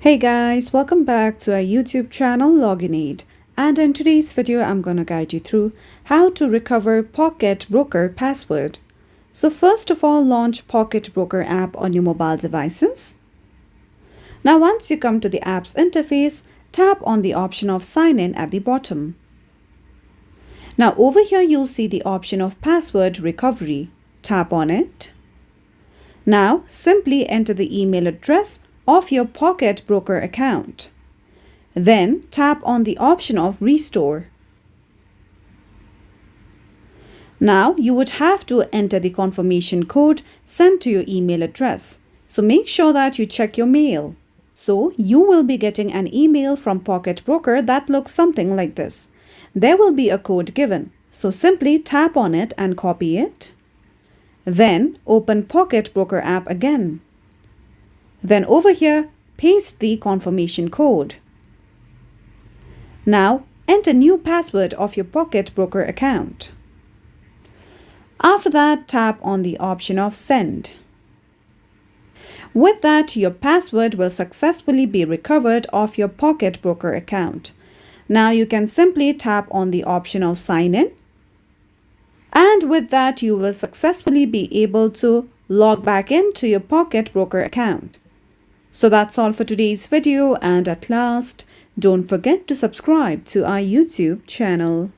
Hey guys, welcome back to our YouTube channel Login Aid. And in today's video, I'm going to guide you through how to recover Pocket Broker password. So first of all, launch Pocket Broker app on your mobile devices. Now once you come to the app's interface, tap on the option of sign in at the bottom. Now over here, you'll see the option of password recovery. Tap on it. Now simply enter the email address of your Pocket Broker account. Then tap on the option of Restore. Now you would have to enter the confirmation code sent to your email address. So make sure that you check your mail. So you will be getting an email from Pocket Broker that looks something like this. There will be a code given. So simply tap on it and copy it. Then open Pocket Broker app again. Then over here, paste the confirmation code. Now, enter new password of your Pocket Broker account. After that, tap on the option of Send. With that, your password will successfully be recovered off your Pocket Broker account. Now you can simply tap on the option of Sign In. And with that, you will successfully be able to log back into your Pocket Broker account. So that's all for today's video, and at last, don't forget to subscribe to our YouTube channel.